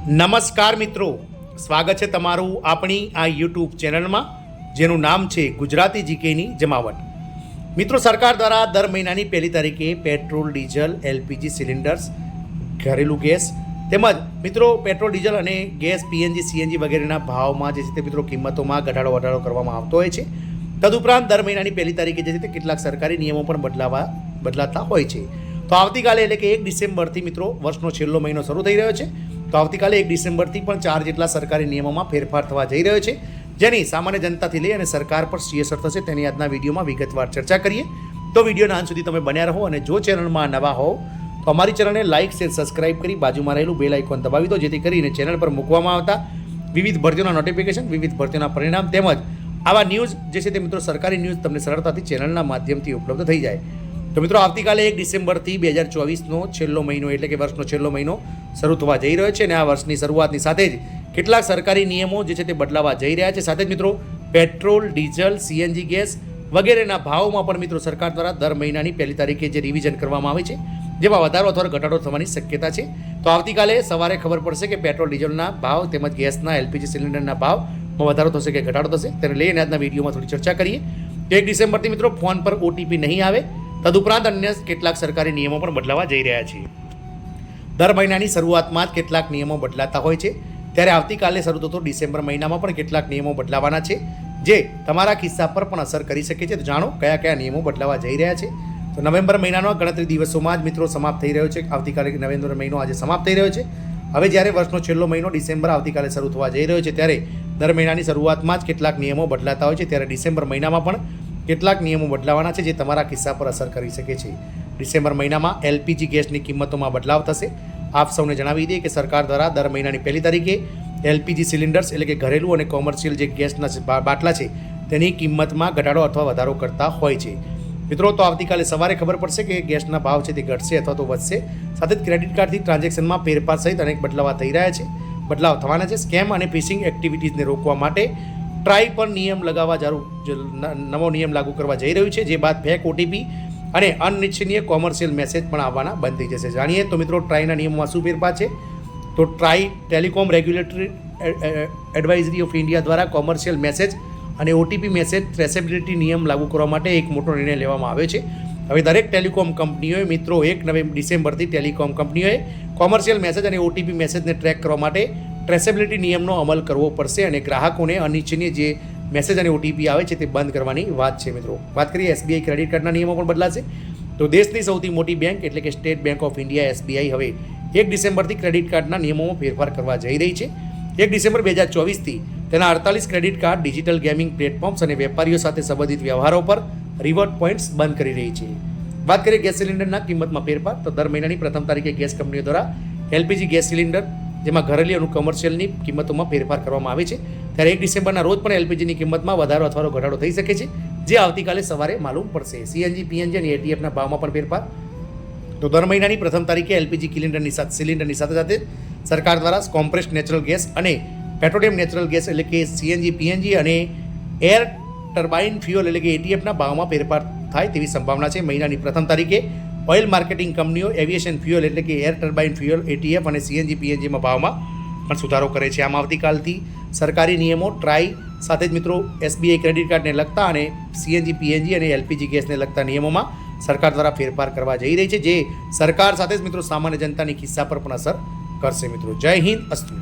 નમસ્કાર મિત્રો, સ્વાગત છે તમારું આપણી આ યુટ્યુબ ચેનલમાં જેનું નામ છે ગુજરાતી જીકેની જમાવટ. મિત્રો, સરકાર દ્વારા દર મહિનાની 1લી તારીખે પેટ્રોલ, ડીઝલ, એલપીજી સિલિન્ડર્સ, ઘરેલું ગેસ તેમજ મિત્રો પેટ્રોલ, ડીઝલ અને ગેસ, પીએનજી, સીએનજી વગેરેના ભાવમાં જે છે તે મિત્રો કિંમતોમાં ઘટાડો કરવામાં આવતો હોય છે. તદુપરાંત દર મહિનાની 1લી તારીખે જે છે તે કેટલાક સરકારી નિયમો પણ બદલાતા હોય છે. તો આવતીકાલે એટલે કે 1 ડિસેમ્બરથી મિત્રો વર્ષનો છેલ્લો મહિનો શરૂ થઈ રહ્યો છે. તો આવતીકાલે 1 ડિસેમ્બરથી પણ 4 જેટલા સરકારી નિયમોમાં ફેરફાર થવા જઈ રહ્યો છે, જેની સામાન્ય જનતાથી લઈ અને સરકાર પર શી અસર થશે તેની આજના વિડીયોમાં વિગતવાર ચર્ચા કરીએ. તો વિડીયોના અંત સુધી તમે બન્યા રહો અને જો ચેનલમાં નવા હોવ તો અમારી ચેનલને લાઇક, શેર, સબસ્ક્રાઇબ કરી બાજુમાં રહેલું બેલ આઇકોન દબાવી દો, જેથી કરીને ચેનલ પર મૂકવામાં આવતા વિવિધ ભરતીઓના નોટિફિકેશન, વિવિધ ભરતીઓના પરિણામ તેમજ આવા ન્યૂઝ જે છે તે મિત્રો સરકારી ન્યૂઝ તમને સરળતાથી ચેનલના માધ્યમથી ઉપલબ્ધ થઈ જાય. તો મિત્રો, આવતીકાલે 1 ડિસેમ્બરથી 2024નો છેલ્લો મહિનો એટલે કે વર્ષનો છેલ્લો મહિનો શરૂ થવા જઈ રહ્યો છે અને આ વર્ષની શરૂઆતની સાથે જ કેટલાક સરકારી નિયમો જે છે તે બદલાવા જઈ રહ્યા છે. સાથે જ મિત્રો પેટ્રોલ, ડીઝલ, સીએનજી ગેસ વગેરેના ભાવોમાં પણ મિત્રો સરકાર દ્વારા દર મહિનાની 1લી તારીખે જે રિવિઝન કરવામાં આવે છે, જેમાં વધારો અથવા ઘટાડો થવાની શક્યતા છે. તો આવતીકાલે સવારે ખબર પડશે કે પેટ્રોલ, ડીઝલના ભાવ તેમજ ગેસના, એલપીજી સિલિન્ડરના ભાવમાં વધારો થશે કે ઘટાડો થશે. તેને લઈને આજના વિડીયોમાં થોડી ચર્ચા કરીએ. 1 ડિસેમ્બરથી મિત્રો ફોન પર ઓટીપી નહીં આવે. તદુપરાંત અન્ય કેટલાક સરકારી નિયમો પણ બદલાવા જઈ રહ્યા છે. દર મહિનાની શરૂઆતમાં જ કેટલાક નિયમો બદલાતા હોય છે, ત્યારે આવતીકાલે શરૂ થતો ડિસેમ્બર મહિનામાં પણ કેટલાક નિયમો બદલાવાના છે, જે તમારા ખિસ્સા પર પણ અસર કરી શકે છે. તો જાણો કયા કયા નિયમો બદલાવા જઈ રહ્યા છે. તો નવેમ્બર મહિનાનો ગણતરી દિવસોમાં જ મિત્રો સમાપ્ત થઈ રહ્યો છે. આવતીકાલે નવેમ્બર મહિનો આજે સમાપ્ત થઈ રહ્યો છે. હવે જ્યારે વર્ષનો છેલ્લો મહિનો ડિસેમ્બર આવતીકાલે શરૂ થવા જઈ રહ્યો છે, ત્યારે દર મહિનાની શરૂઆતમાં જ કેટલાક નિયમો બદલાતા હોય છે, ત્યારે ડિસેમ્બર મહિનામાં પણ કેટલાક નિયમો બદલાવાના છે, જે તમારા ખિસ્સા પર અસર કરી શકે છે. ડિસેમ્બર મહિનામાં એલપીજી ગેસની કિંમતોમાં બદલાવ થશે. આપ સૌને જણાવી દઈએ કે સરકાર દ્વારા દર મહિનાની 1લી તારીખે એલપીજી સિલિન્ડર્સ એટલે કે ઘરેલું અને કોમર્શિયલ જે ગેસના બાટલા છે તેની કિંમતમાં ઘટાડો અથવા વધારો કરતા હોય છે. મિત્રો, તો આવતીકાલે સવારે ખબર પડશે કે ગેસના ભાવ છે તે ઘટશે અથવા તો વધશે. સાથે જ ક્રેડિટ કાર્ડથી ટ્રાન્ઝેક્શનમાં ફેરફાર સહિત અનેક બદલાવ થવાના છે. સ્કેમ અને ફિશિંગ એક્ટિવિટીઝને રોકવા માટે ટ્રાય પર નિયમ લગાવવા નવો નિયમ લાગુ કરવા જઈ રહ્યું છે, જે બાદ ફેક ઓટીપી અને અનિચ્છનીય કોમર્શિયલ મેસેજ પણ આવવાના બંધ થઈ જશે. જાણીએ તો મિત્રો ટ્રાયના નિયમોમાં શું ફેરફાર છે. તો try telecom regulatory advisory of India દ્વારા કોમર્શિયલ મેસેજ અને ઓટીપી મેસેજ ટ્રેસેબિલિટી નિયમ લાગુ કરવા માટે એક મોટો નિર્ણય લેવામાં આવ્યો છે. હવે દરેક ટેલિકોમ કંપનીઓએ મિત્રો 1 ડિસેમ્બરથી ટેલિકોમ કંપનીઓએ કોમર્શિયલ મેસેજ અને ઓટીપી મેસેજને ટ્રેક કરવા માટે ટ્રેસેબિલિટી નિયમનો અમલ કરવો પડશે અને ગ્રાહકોને અનિચ્છનીય જે મેસેજ અને ઓટીપી આવે છે તે બંધ કરવાની વાત છે. મિત્રો, વાત કરીએ એસબીઆઈ ક્રેડિટ કાર્ડના નિયમો પણ બદલાશે. તો દેશની સૌથી મોટી બેંક એટલે કે state bank of India SBI હવે 1 ડિસેમ્બરથી ક્રેડિટ કાર્ડના નિયમોમાં ફેરફાર કરવા જઈ રહી છે. 1 ડિસેમ્બર 2024થી તેના 48 credit card, digital gaming platforms અને વેપારીઓ સાથે સંબંધિત વ્યવહારો પર રિવોર્ડ પોઈન્ટ્સ બંધ કરી રહી છે. વાત કરીએ ગેસ સિલિન્ડરના કિંમતમાં ફેરફાર. તો દર મહિનાની પ્રથમ તારીખે ગેસ કંપનીઓ દ્વારા એલપીજી ગેસ સિલિન્ડર, જેમાં ઘરેલું અને કોમર્શિયલની કિંમતોમાં ફેરફાર કરવામાં આવે છે. ત્યારે 1 ડિસેમ્બરના રોજ પણ એલપીજીની કિંમતમાં વધારો અથવા ઘટાડો થઈ શકે છે, જે આવતીકાલે સવારે માલુમ પડશે. સીએનજી, પીએનજી અને એટીએફના ભાવમાં પણ ફેરફાર. તો દર મહિનાની પ્રથમ તારીખે એલપીજી સિલિન્ડરની સાથે સરકાર દ્વારા કોમ્પ્રેસ્ડ નેચરલ ગેસ અને પેટ્રોલિયમ નેચરલ ગેસ એટલે કે સીએનજી, પીએનજી અને એર ટર્બાઇન ફ્યુઅલ એટલે કે એટીએફના ભાવમાં ફેરફાર થાય તેવી સંભાવના છે. મહિનાની પ્રથમ તારીખે ઓઇલ માર્કેટિંગ કંપનીઓ એવિએશન ફ્યુઅલ એટલે કે એર ટર્બાઇન ફ્યુઅલ, એટીએફ અને સીએનજી, પીએનજીમાં ભાવમાં પણ સુધારો કરે છે. આમ આવતીકાલથી સરકારી નિયમો ટ્રાય સાથે જ મિત્રો એસબીઆઈ ક્રેડિટ કાર્ડને લગતા અને સીએનજી, પીએનજી અને એલપીજી ગેસને લગતા નિયમોમાં સરકાર દ્વારા ફેરફાર કરવા જઈ રહી છે, જે સરકાર સાથે જ મિત્રો સામાન્ય જનતાની ખિસ્સા પર પણ અસર કરશે. મિત્રો, જય હિન્દ, અસ્તુ.